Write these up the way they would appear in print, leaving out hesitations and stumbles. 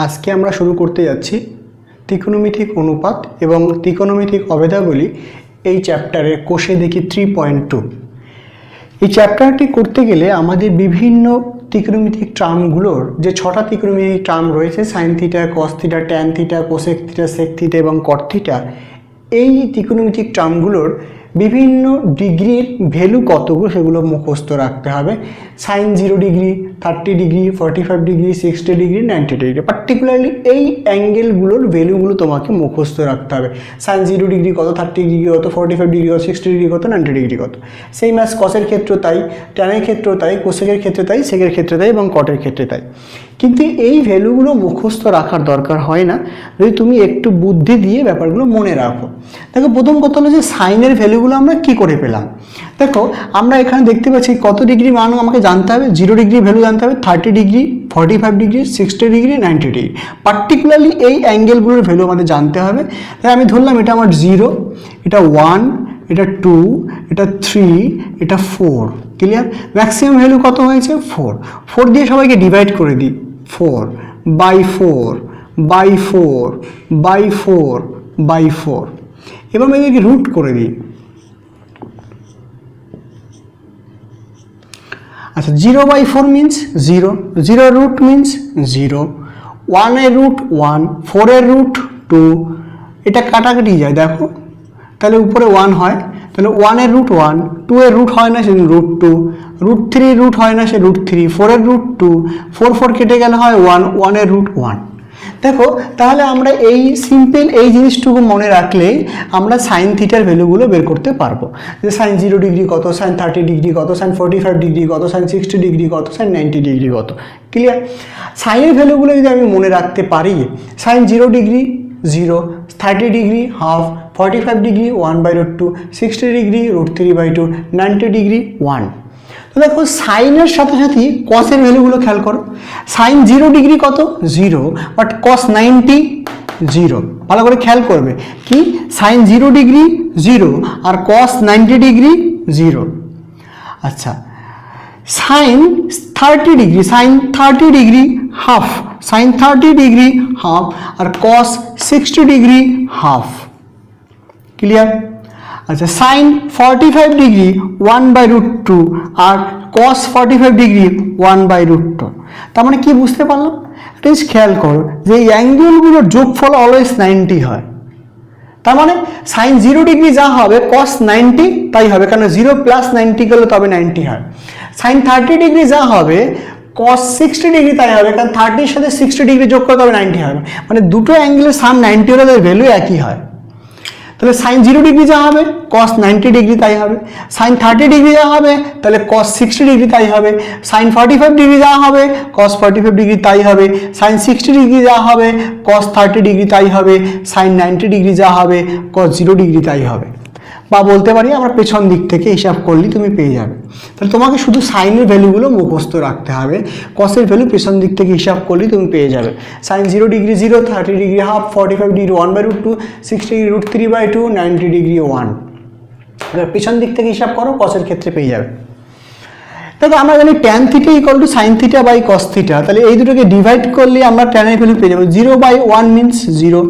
আজকে আমরা শুরু করতে যাচ্ছি ত্রিকোণমিতিক অনুপাত এবং ত্রিকোণমিতিক অভেদাবলী এই চ্যাপ্টারের কোষে দেখি 3.2। এই চ্যাপ্টারটি করতে গেলে আমাদের বিভিন্ন ত্রিকোণমিতিক টার্মগুলোর যে 6টা ত্রিকোণমিতিক টার্ম রয়েছে sine theta, cos theta, tan theta, cosec theta, sec theta এবং কট থিটা, এই ত্রিকোণমিতিক টার্মগুলোর বিভিন্ন ডিগ্রির ভ্যালু কতগুলো সেগুলো মুখস্থ রাখতে হবে। Sine 0 degree, 30 degree, 45 degree, 60 degree, 90 degree, particularly এই অ্যাঙ্গেলগুলোর ভ্যালুগুলো তোমাকে মুখস্থ রাখতে হবে। সাইন 0 ডিগ্রি কত, 30 ডিগ্রি কত, 45 ডিগ্রি কত, 60 ডিগ্রি কত, 90 ডিগ্রি কত। সেই ম্যাচ কসের ক্ষেত্রেও তাই, ট্যানের ক্ষেত্রেও তাই, কোসেকের ক্ষেত্রে তাই, সেকের ক্ষেত্রে তাই এবং কটের ক্ষেত্রে তাই। কিন্তু এই ভ্যালুগুলো মুখস্থ রাখার দরকার হয় না যদি তুমি একটু বুদ্ধি দিয়ে ব্যাপারগুলো মনে রাখো। দেখো, প্রথম কথা হলো যে সাইনের ভ্যালুগুলো আমরা কি করে পেলাম। দেখো, আমরা এখানে দেখতে পাচ্ছি কত ডিগ্রি মান আমাকে জানতে হবে। 0 ডিগ্রি ভ্যালু জানতে হবে, 30 degree, 45 degree, 60 degree, 90 degree, particularly এই অ্যাঙ্গেলগুলোর ভ্যালু আমাদের জানতে হবে। তাই আমি ধরলাম এটা আমার 0, এটা 1, এটা 2, এটা 3, এটা 4। ক্লিয়ার? ম্যাক্সিমাম ভ্যালু কত হয়েছে? 4। 4 দিয়ে সবাইকে ডিভাইড করে দিই। 4 বাই 4 বাই 4 বাই 4 বাই 4, এবং এদেরকে রুট করে দিই। আচ্ছা, 0 বাই 4 মিনস 0, 0 রুট মিনস 0, 1 এর রুট 1, 4 এর রুট 2, এটা কাটাকাটি যায় দেখো, তাহলে উপরে 1 হয়, তাহলে 1 এর রুট 1, 2 এর রুট হয় না সে রুট 2, রুট 3 রুট হয় না সে রুট 3, 4 এর রুট 2, 4 4 কেটে গেলে হয় 1, 1 এর রুট 1। দেখো, তাহলে আমরা এই সিম্পল এই জিনিসটুকু মনে রাখলেই আমরা সাইন থিটার ভ্যালুগুলো বের করতে পারবো। যে সাইন 0 ডিগ্রি কত, সাইন 30 ডিগ্রি কত, সাইন 45 ডিগ্রি কত, সাইন 60 ডিগ্রি কত, সাইন 90 ডিগ্রি কত। ক্লিয়ার? সাইনের ভ্যালুগুলো যদি আমি মনে রাখতে পারি, sine 0 degree 0, 30 degree half, 45 degree 1/√2, 60 degree √3/2, 90 degree 1। তো দেখো, সাইনের সাথে সাথে কসের ভ্যালুগুলো খেয়াল করো। সাইন 0 ডিগ্রি কত? 0, বাট কস 90 0। ভালো করে খেয়াল করবে কি, সাইন 0 ডিগ্রি 0 আর কস 90 ডিগ্রি 0। আচ্ছা, sine 30 degree, sine 30 degree half, sine 30 degree half আর কস 60 ডিগ্রি হাফ। ক্লিয়ার? আচ্ছা, সাইন 45 ডিগ্রি 1/√2 আর কস 45 ডিগ্রি 1/√2। তার মানে কি বুঝতে পারলাম? প্লিজ খেয়াল করো যে এই অ্যাঙ্গেলগুলোর যোগফল অলওয়েজ 90 হয়। তার মানে সাইন 0 ডিগ্রি যা হবে কস 90 তাই হবে, কারণ 0 প্লাস 90 গেলে তবে 90 হয়। সাইন 30 ডিগ্রি যা হবে কস 60 ডিগ্রি তাই হবে, কারণ 30 সাথে 60 ডিগ্রি যোগ করে তবে 90 হবে। মানে দুটো অ্যাঙ্গেলের সাম 90 হলে তাদের ভ্যালু একই হয়। তাহলে সাইন 0 ডিগ্রি যা হবে কস 90 ডিগ্রি তাই হবে, সাইন 30 ডিগ্রি যা হবে তাহলে কস 60 ডিগ্রি তাই হবে, সাইন 45 ডিগ্রি যা হবে কস 45 ডিগ্রি তাই হবে, সাইন 60 ডিগ্রি যা হবে কস 30 ডিগ্রি তাই হবে, সাইন 90 ডিগ্রি যা হবে কস 0 ডিগ্রি তাই হবে। বা বলতে পারি আমরা পেছন দিক থেকে হিসাব করলেই তুমি পেয়ে যাবে। তাহলে তোমাকে শুধু সাইনের ভ্যালুগুলো মুখস্থ রাখতে হবে, কসের ভ্যালু পেছন দিক থেকে হিসাব করলেই তুমি পেয়ে যাবে। Sine 0 degree 0, 30 degree half, 45 degree 1/√2, 60 degree √3/2, 90 degree 1। এবার পেছন দিক থেকে হিসাব করো, কসের ক্ষেত্রে পেয়ে যাবে। দেখো, আমরা জানি tan theta equal to sine theta by cos theta, তাহলে এই দুটোকে ডিভাইড করলে আমরা ট্যানের ভ্যালু পেয়ে যাবো। 0/1 মিনস 0,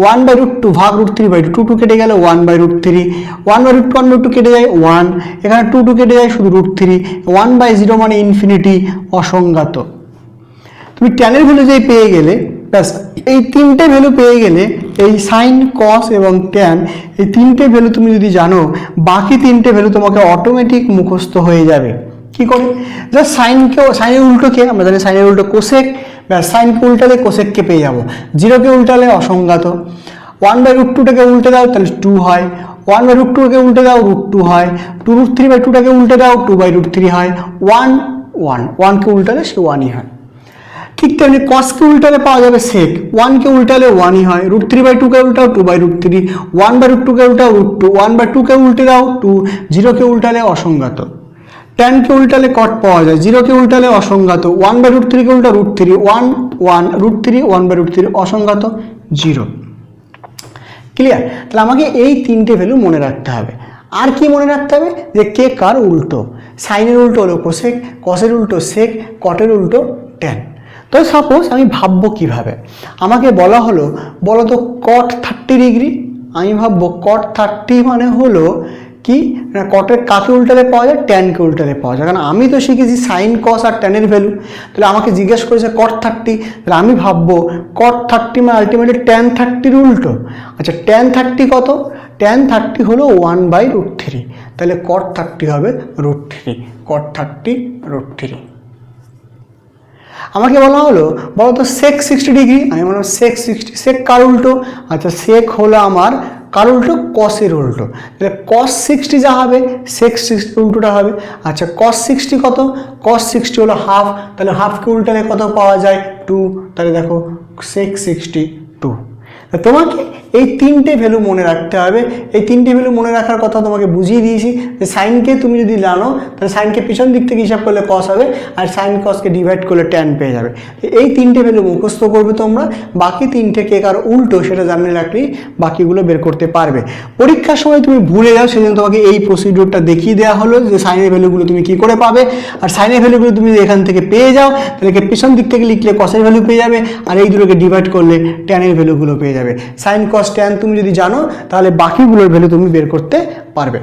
1/√2 ভাগ √3/2, 2 2 কেটে গেলে 1/√3, 1/√2 1/2 কেটে যায় 1, এখানে 2 2 কেটে যায় শুধু √3, 1/0 মানে ইনফিনিটি, অসংজ্ঞাত। তুমি ট্যানের ভ্যালু যেই পেয়ে গেলে, ব্যাস এই তিনটে ভ্যালু পেয়ে গেলে, এই সাইন, কস এবং ট্যান, এই তিনটে ভ্যালু তুমি যদি জানো, বাকি তিনটে ভ্যালু তোমাকে অটোমেটিক মুখস্থ হয়ে যাবে। কি করে? জাস্ট সাইনের উল্টো কে আমরা জানি, সাইনের উল্টো কোসেক, ব্যাস সাইনকে উল্টালে কোসেককে পেয়ে যাবো। 0কে উল্টালে অসংজ্ঞাত, 1/√2টাকে উল্টে দাও তাহলে 2 হয়, 1/√2কে উল্টে দাও √2 হয়, 2√3/2টাকে উল্টে দাও 2/√3 হয়, 1 1 1কে উল্টালে সে 1ই হয়। ঠিক তেমনি কসকে উল্টালে পাওয়া যাবে সেক, 1কে উল্টালে 1ই হয়, √3/2কে উল্টাও 2/√3, 1/√2কে উল্টাও √2, 1/2কে উল্টে দাও 2, 0কে উল্টালে অসংজ্ঞাত। ট্যানকে উল্টালে কট পাওয়া যায়, 0কে উল্টালে অসংজ্ঞাত, 1/√3কে উল্টা √3, 1 1 √3, 1/√3 অসংজ্ঞাত 0। ক্লিয়ার? তাহলে আমাকে এই তিনটে ভ্যালু মনে রাখতে হবে। আর কি মনে রাখতে হবে? যে কে কার উল্টো। সাইনের উল্টো হলো কোসেক, কসের উল্টো সেক, কটের উল্টো ট্যান। তো সাপোজ আমি ভাববো কিভাবে, আমাকে বলা হলো বলো তো cot 30 ডিগ্রি, আমি ভাববো cot 30 মানে হলো কি না, কটের কাকে উল্টালে পাওয়া যায়, ট্যানকে উল্টালে পাওয়া যায়, কারণ আমি তো শিখেছি সাইন কস আর ট্যানের ভ্যালু। তাহলে আমাকে জিজ্ঞেস করেছে cot 30, তাহলে আমি ভাববো cot 30 মানে আলটিমেটলি tan 30 উল্টো। আচ্ছা tan 30 কত, tan 30 হলো 1/√3, তাহলে cot 30 হবে √3, cot 30 √3। আমাকে বলা হলো বলো তো sec 60 ডিগ্রি, আমি বললাম sec 60, sec কার উল্টো, আচ্ছা sec হলো আমার কার উল্টো, কসের উল্টো, তাহলে cos 60 যা হবে sec 60 উল্টোটা হবে। আচ্ছা cos 60 কত, cos 60 হলো হাফ, তাহলে হাফকে উল্টালে কত পাওয়া যায় 2, তাহলে দেখো sec 60 2। তোমাকে এই তিনটে ভ্যালু মনে রাখতে হবে। এই তিনটে ভ্যালু মনে রাখার কথা তোমাকে বুঝিয়ে দিয়েছি যে সাইনকে তুমি যদি জানো তাহলে সাইনকে পিছন দিক থেকে হিসাব করলে কস হবে, আর সাইন কসকে ডিভাইড করলে ট্যান পেয়ে যাবে। এই তিনটে ভ্যালু মুখস্থ করবে তোমরা, বাকি তিনটে কে কার উল্টো সেটা জানলে রাখলেই বাকিগুলো বের করতে পারবে। পরীক্ষার সময় তুমি ভুলে যাও, সেজন্য তোমাকে এই প্রসিডিওরটা দেখিয়ে দেওয়া হলো যে সাইনের ভ্যালুগুলো তুমি কি করে পাবে, আর সাইনের ভ্যালুগুলো তুমি এখান থেকে পেয়ে যাও তাহলে পিছন দিক থেকে লিখলে কসের ভ্যালু পেয়ে যাবে, আর এই দুটোকে ডিভাইড করলে ট্যানের ভ্যালুগুলো পেয়ে যাবে। সাইন কস ট্যান তুমি যদি জানো তাহলে বাকিগুলোর ভ্যালু তুমি বের করতে পারবে।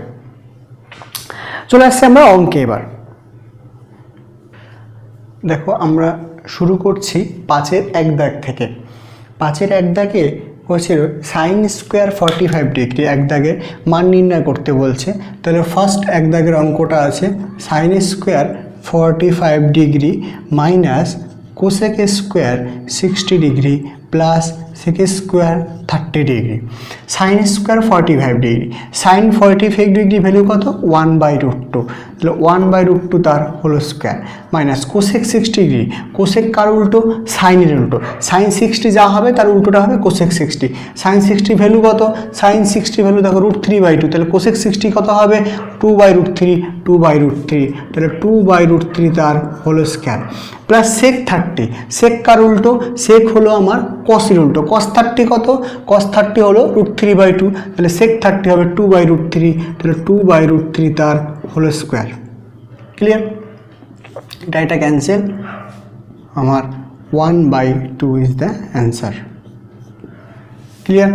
চলে আসছে আমরা অঙ্কে। এবার দেখো আমরা শুরু করছি 5-এর 1 দাগ থেকে। 5-এর 1 দাগে বলছে সাইন স্কোয়ার 45 ডিগ্রি, 1 দাগের মান নির্ণয় করতে বলছে। তাহলে ফার্স্ট 1 দাগের অঙ্কটা আছে sine square 45 degree minus cosec square 60 degree plus sec square 30 degree. Sine square 45 degree, sine 45 degree value কত 1/√2, তাহলে 1/√2 তার whole square minus cosec 60 degree, cosec কার উল্টো, সাইনের উল্টো, সাইন 60 যা হবে তার উল্টোটা হবে কোসেক 60। সাইন 60 ভ্যালু কত, সাইন 60 ভ্যালু দেখো √3/2, তাহলে কোসেক 60 কত হবে 2/√3, 2/√3, তাহলে 2/√3 তার হোল স্কোয়ার প্লাস সেক 30, সেক কার উল্টো, সেক হলো আমার কসের উল্টো, cos 30 কত, cos 30 হলো √3/2, তাহলে sec 30 হবে 2/√3, তাহলে 2/√3 তার হোল স্কোয়ার। ক্লিয়ার, এটা ক্যান্সেল, আমার 1/2 ইজ দ্য অ্যান্সার। ক্লিয়ার।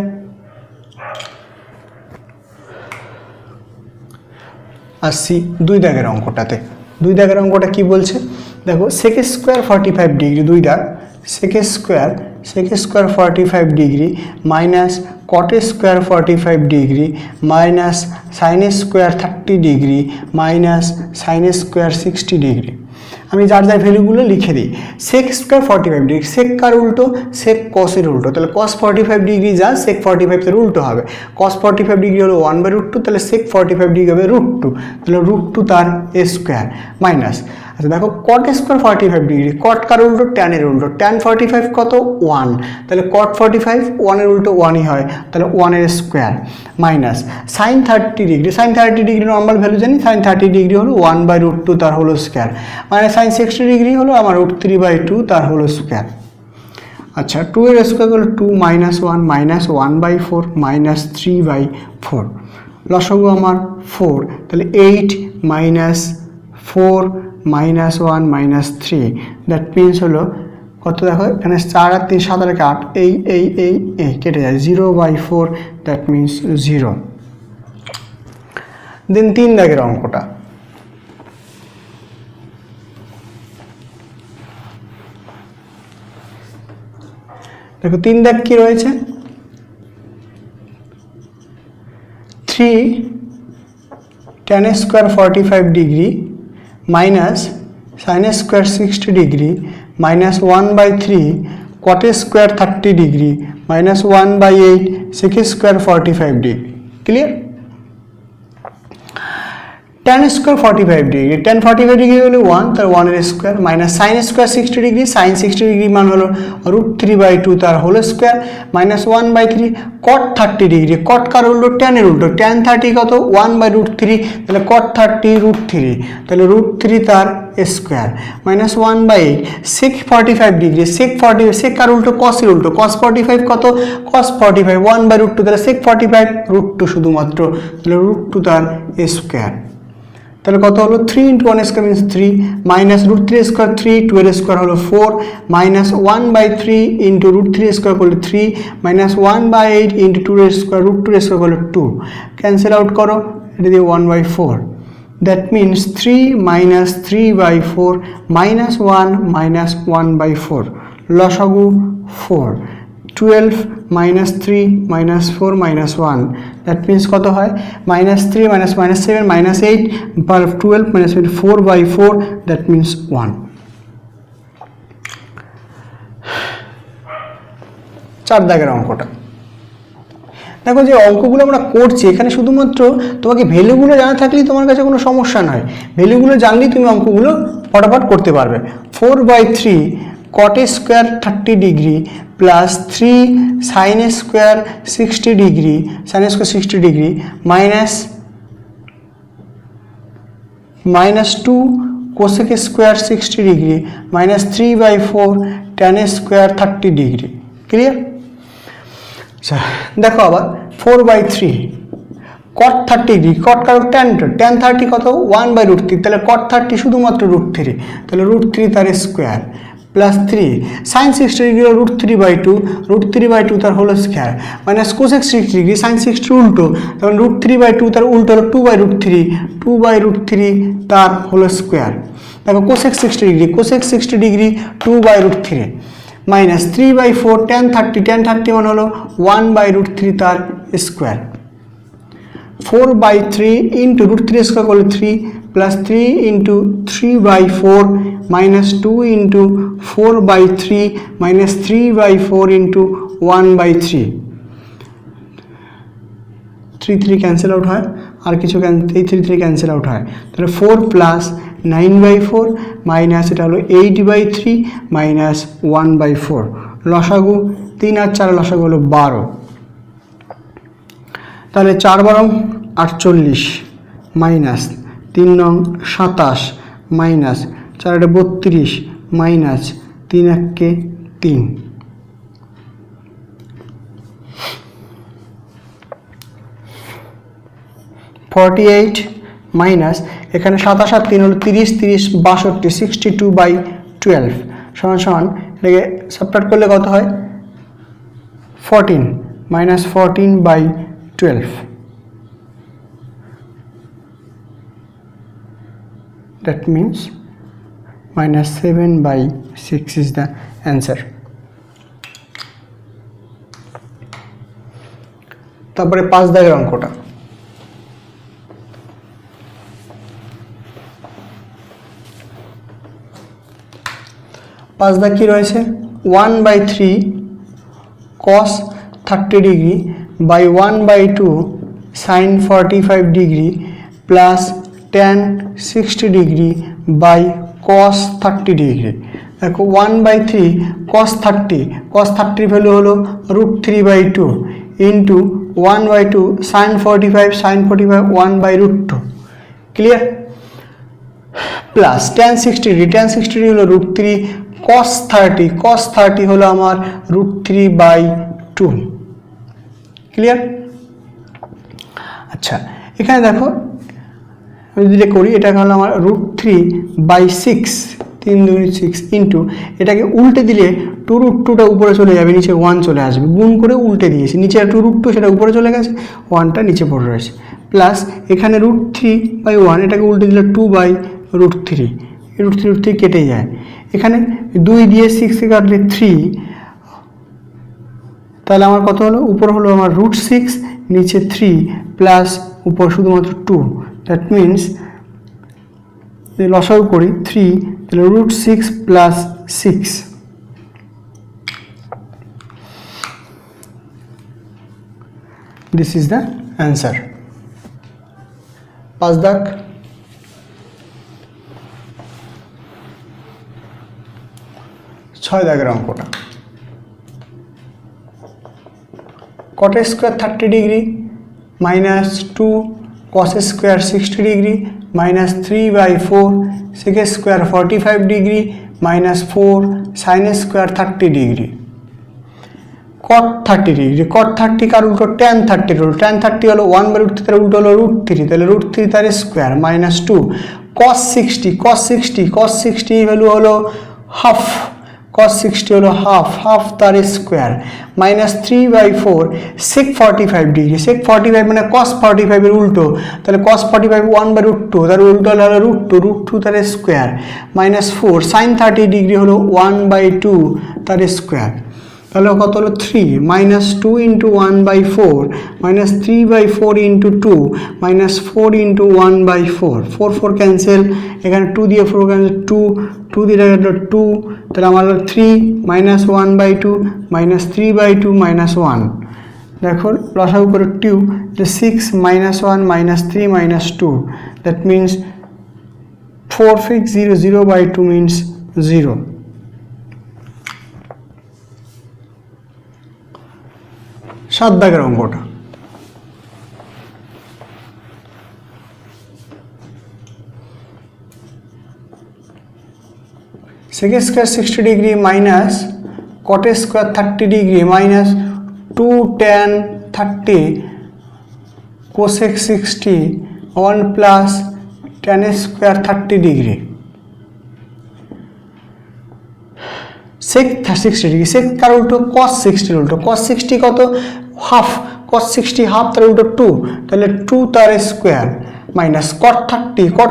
আসছি 2 দাগের অঙ্কটাতে। 2 দাগের অঙ্কটা কি বলছে দেখো, সেক স্কোয়ার 45 ডিগ্রি, 2 দাগ, sec square 45 degree minus cot square 45 degree minus sine square 30 degree minus sine square 60 degree. আমি যার যার ভ্যালুগুলো লিখে দিই। সেক স্কোয়ার 45 ডিগ্রি, সেক কার উল্টো, সেক কসের উল্টো, তাহলে cos 45 ডিগ্রি যা সেক 45 এর উল্টো হবে। cos 45 ডিগ্রি হলো 1/√2, তাহলে সেক 45 ডিগ্রি হবে √2, তাহলে √2 তার স্কোয়ার মাইনাস। আচ্ছা দেখো cot স্কোয়ার 45 ডিগ্রি, cot কার উল্টো, ট্যানের উল্টো, ট্যান 45 কত 1, তাহলে cot 45 1-এর উল্টো 1ই হয়, তাহলে 1-এর square minus sine 30 degree, sine 30 degree normal value জানি, সাইন 30 ডিগ্রি হলো 1/√2 তার হোল স্কোয়ার, মানে সাইন 60 ডিগ্রি হলো আমার √3/2 তার হোল স্কোয়ার। আচ্ছা 2-এর স্কোয়ার হলো 2 - 1 মাইনাস 1/4 মাইনাস 3/4, লসাগু আমার 4, তাহলে 8 - 4 -1 -3, দ্যাট মিনস হলো কত দেখো এখানে 4 আর 3 7 আর 8, এই কেটে যায় 0/4, দ্যাট মিনস 0। দেন 3 দাগের অঙ্কটা, দেখো 3 দাগ কি রয়েছে, 3 tan square 45 degree minus sine square 60 degree minus 1/3 cot square 30 degree minus 1/8 sec square 45 degree. Clear. tan square 45 degree, tan 45 degree হলো 1, তার 1-এর square minus sine square 60 degree, sine 60 degree মান হলো √3/2 তার whole square minus 1/3 cot 30 degree, cot কার উল্টো, ট্যানের উল্টো, tan 30 কত 1/√3, তাহলে cot 30 √3, তাহলে √3 তার square minus 1/8 sec 45 degree, sec 40 sec কার উল্টো, cos-এর উল্টো, cos 45 কত, cos 45 1/√2, তাহলে sec 45 √2 শুধুমাত্র, তাহলে √2 তার স্কোয়ার তাহলে কত হলো 3 into 1 square means 3 minus root 3 square 3 2 এর স্কোয়ার হলো 4 মাইনাস 1/3 ইন্টু রুট 3 স্কোয়ার করলে 3 মাইনাস 1/8 ইন্টু 2 এর স্কোয়ার রুট 2 এর স্কোয়ার করলে 2 ক্যান্সেল আউট করো, এটা দিয়ে 1/4 that means 3 minus 3/4 minus 1 minus 1/4 লসাগু 4 12 minus 3 minus 4 minus 1 that means কত হয় minus 3 minus minus 7 minus 8 12 minus 4/4 that means 1। 4 দাগের অঙ্কটা দেখো, যে অঙ্কগুলো আমরা করছি এখানে শুধুমাত্র তোমাকে ভ্যালুগুলো জানা থাকলেই তোমার কাছে কোনো সমস্যা নয়, ভ্যালুগুলো জানলেই তুমি অঙ্কগুলো ফটাফট করতে পারবে। 4/3 cot square 30 degree plus 3 sign square 60 degree minus 2 cosec square 60 degree minus 3/4 tan square 30 degree. Clear? আচ্ছা দেখো আবার 4/3 cot 30 ডিগ্রি, cot কারো tan 30 কত 1/√3, তাহলে cot 30 শুধুমাত্র √3, তাহলে √3 তার স্কোয়ার প্লাস 3 সাইন 60 ডিগ্রি √3/2 তার whole square minus cosec 60 degree sine 60 উল্টো, তখন √3/2 তার উল্টো হলো 2/√3 তার হোল স্কোয়ার। দেখো কোসেক 60 ডিগ্রি 2/√3 মাইনাস 3/4 tan 30 মানে হলো 1/√3 তার স্কোয়ার। 4/3 ইন্টু √3 স্কোয়ার করলে 3 plus 3 into 3/4 minus 2 into 4/3 minus 3/4 into 1/3 3 cancel out হয়, আর কিছু এই 3 ক্যান্সেল আউট হয়, তাহলে 4 প্লাস 9/4 মাইনাস এটা হলো 8/3 মাইনাস 1/4 লসাগু 3 আর 4 লসাগু হলো 12, তাহলে 4 12 48 মাইনাস 3 9 27 মাইনাস 4 32 মাইনাস 3 1 3 48 মাইনাস এখানে 27 আর 3 হলো 30 30 62 62/12 সমান সমান এটাকে সাবট্রাক্ট করলে কত হয় 14 minus 14/12 that means minus 7/6 is the answer. তারপরে 5 দাগের অঙ্কটা, 5 দাগ কি রয়েছে 1/3 cos 30 degree by 1/2 sin 45 degree plus tan 60 degree by cos 30 degree. দেখো 1/3 cos 30 ভ্যালু হলো √3/2 into 1/2 sin 45 1/2 clear, plus tan 60 degree হলো √3 cos 30 হলো আমার √3/2 ক্লিয়ার। আচ্ছা এখানে দেখো আমি যদি করি এটা হলো আমার √3/6 3 2 6 ইন্টু এটাকে উল্টে দিলে 2√2টা উপরে চলে যাবে, নিচে 1 চলে আসবে, গুণ করে উল্টে দিয়েছি, নিচে 2√2 সেটা উপরে চলে গেছে, 1টা নিচে পড়ে রয়েছে, প্লাস এখানে √3/1 এটাকে উল্টে দিলে 2/√3 √3 কেটে যায়, এখানে 2 দিয়ে 6 কাটলে 3, তাহলে আমার কত হলো উপর হলো আমার √6 নিচে 3 প্লাস উপর শুধুমাত্র 2, দ্যাট মিনস লসাগু করি 3 তাহলে √6 plus 6 this is the answer. 5 দাগ, 6 দাগের অঙ্কটা cot square 30 degree minus 2 cos square 60 degree minus 3/4 sec square 45 degree minus 4 sin square 30 degree. cot 30 degree, cot 30 কার উল্টো tan 30 হলো, tan 30 হলো 1/√3, তার উল্টো হলো √3, তাহলে √3 তার স্কোয়ার মাইনাস 2, cos 60 ভ্যালু হলো হাফ, cos 60 হলো হাফ তার square minus 3/4, sec 45 degree, sec 45 মানে cos 45 এর উল্টো, তাহলে cos 45 1/√2, তার উল্টো হলো √2 তার স্কোয়ার মাইনাস 4, sin 30 ডিগ্রি হলো 1/2 তার স্কোয়ার, তাহলে কত হলো 3 minus 2 into 1/4 minus 3/4 into 2 minus 4 into 1/4, 4 cancel, এখানে 2 দিয়ে 4 ক্যান্সেল, 2 দিয়ে 2, তাহলে আমার হলো 3 মাইনাস 1/2 মাইনাস 3/2 মাইনাস 1, দেখো লসাগু করে 2, 6 minus 1 minus 3 minus 2, that means 4 6 0 0/2 means 0। সাত দাগের অঙ্কটা sec square 60 degree minus cot square 30 degree minus 2 tan 30 cosec 60 1 plus tan square 30 degree, sec 60 degree, sec কার উল্টো cos 60 এর উল্টো, cos 60 কত হাফ, cos 60 হাফ তার উল্টো 2, তাহলে 2 তার স্কোয়ার মাইনাস cot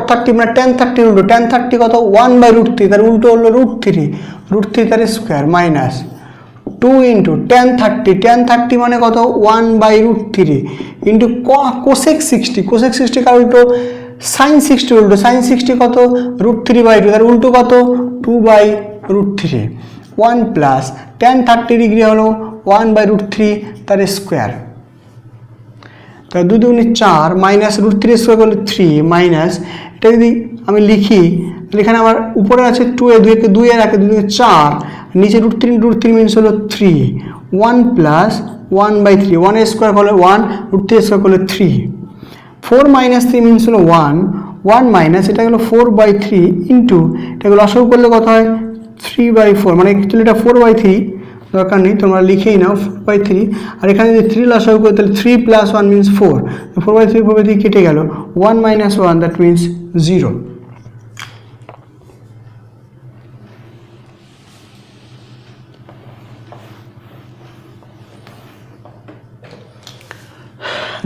30 মানে tan 30 এর উল্টো, tan 30 কত 1/√3, তার উল্টো হলো √3 তার স্কোয়ার মাইনাস 2 ইন্টু tan 30 মানে কত 1/√3 ইন্টু cosec 60 কার উল্টো sin 60 এর উল্টো, sin 60 কত √3/2, তার উল্টো কত 2/√3, 1 প্লাস tan 30 ডিগ্রি হলো 1/√3 তার স্কোয়ার, তাহলে 2 2 4 মাইনাস √3 স্কোয়ার করলে 3 মাইনাস, এটা যদি আমি লিখি তাহলে এখানে আমার উপরে আছে 2 এ 2 এর আগে 2 4, নিচে √3 মিনস হলো 3, 1 প্লাস 1/3, 1 স্কোয়ার করলে 1, √3 স্কোয়ার করলে 3, 4 মাইনাস 3 মিনস হলো 1 মাইনাস এটা হলো 4/3 ইন্টু এটাকে লসাগু করলে কত হয় 3/4, মানে অ্যাকচুয়ালি এটা 4/3 দরকার নেই, তোমরা লিখেই নাও 4/3, আর এখানে যদি 3 লসাগু করি তাহলে 3 প্লাস 1 মিনস 4, 4/3 কেটে গেল, 1 মাইনাস 1 দ্যাট মিনস 0।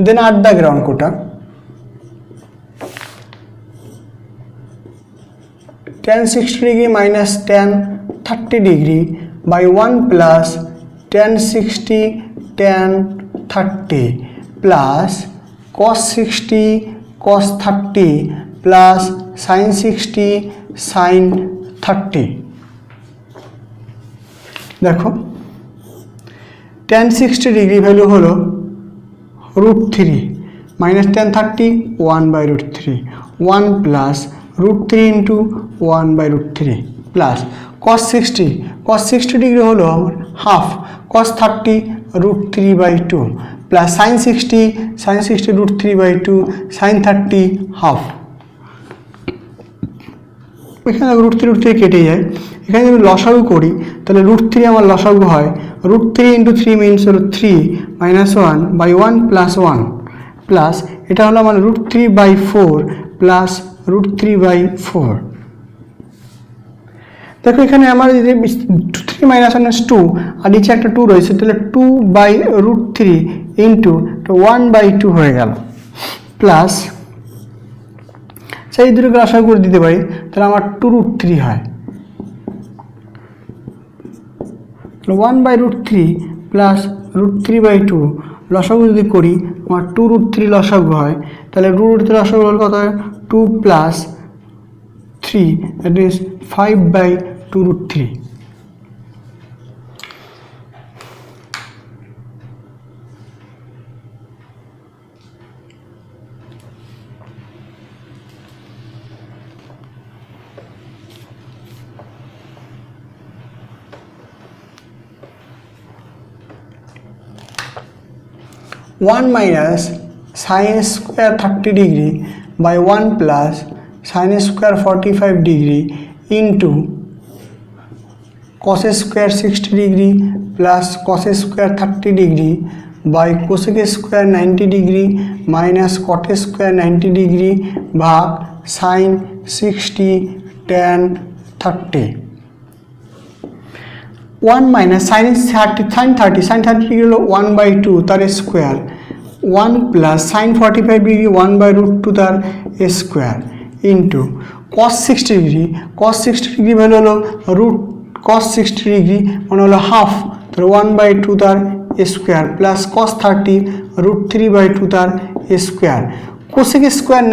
দেন 8 দাগের অঙ্কটা, tan 60 degree minus tan 30 degree by 1 plus tan 60 tan 30 plus cos 60 cos 30 plus sin 60 sin 30। দেখো tan 60 ডিগ্রি ভ্যালু হলো √3 minus tan 30 1/√3, 1 plus √3 into 1/√3 plus cos 60 degree হলো আমার half, cos 30 √3/2 plus sin 60 √3/2 sin 30 half, এখানে √3 কেটে যায়, এখানে যদি লসাগু করি তাহলে √3 আমার লসাগু হয়, √3 ইন্টু 3 মিনস হলো 3 মাইনাস 1/1 প্লাস 1 প্লাস এটা হলো আমার √3/4 প্লাস √3/4। দেখো এখানে আমার যদি 3 মাইনাস 1 2 আর নিচে একটা 2 রয়েছে, তাহলে 2/√3 ইন্টু 1/2 হয়ে গেল, প্লাস সেই দুটোকে লসাগু করে দিতে পারি, তাহলে আমার 2√3 হয়, 1/√3 প্লাস √3/2 লসাগু যদি করি আমার 2√3 লসাগু হয়, তাহলে √3 লসাগু হল কত হয় 2 plus 3 that is 5/2√3। One minus sine square 30 degree by 1 plus sine square 45 degree into cos square 60 degree plus cos square 30 degree by cosec square 90 degree minus cot square 90 degree ভাগ সাইন 60 tan 30 1 মাইনাস sine 30 degree হলো 1/2 তার square 1 plus sign 45 degree 1/√2 তার square into cos 60 degree value হলো root cos 60 degree মানে হলো half তার 1/2 তার স্কোয়ার প্লাস cos 30 √3/2 তার স্কোয়ার কোসেক স্কোয়ার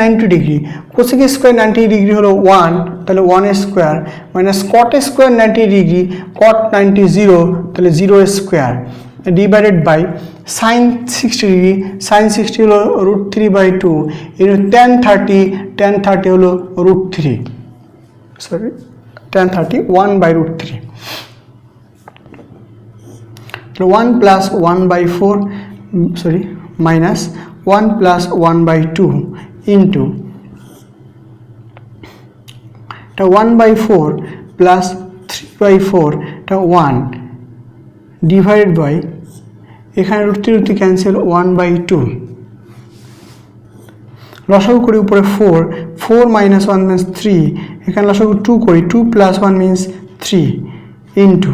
90 ডিগ্রি হলো 1 তাহলে 1 square minus cot square 90 degree cot 90 0 তাহলে 0 square divided by sine 60 degree হলো √3/2 ইন্টু tan 30 হলো tan 30 1/√3 1 plus 1/4 minus 1 plus 1/2 into 1/4 plus 3/4 1 divided by এখানে √3 ক্যান্সেল 1/2 লসাগু করি উপরে 4 মাইনাস 1 মিনস 3 এখানে লসাগু 2 করি 2 প্লাস 1 মিনস 3 ইন্টু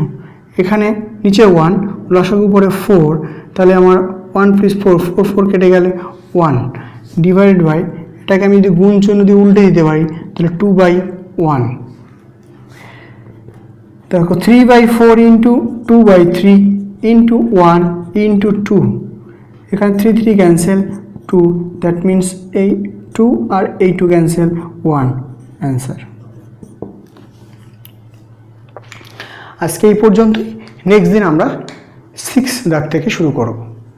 এখানে নিচে 1 লসাগু উপরে 4 তাহলে আমার 1 প্লাস 4 কেটে গেলে 1 ডিভাইডেড বাই এটাকে আমি যদি গুণ চিহ্ন দিয়ে উল্টে দিতে পারি তাহলে 2/1 দেখো 3/4 ইন্টু 2/3 ইন্টু 1 ইন্টু 2 এখানে 3 ক্যান্সেল 2 দ্যাট মিনস এই 2 আর এই 2 ক্যান্সেল 1 অ্যান্সার। আজকে এই পর্যন্তই, নেক্সট দিন আমরা 6 দাগ থেকে শুরু করব।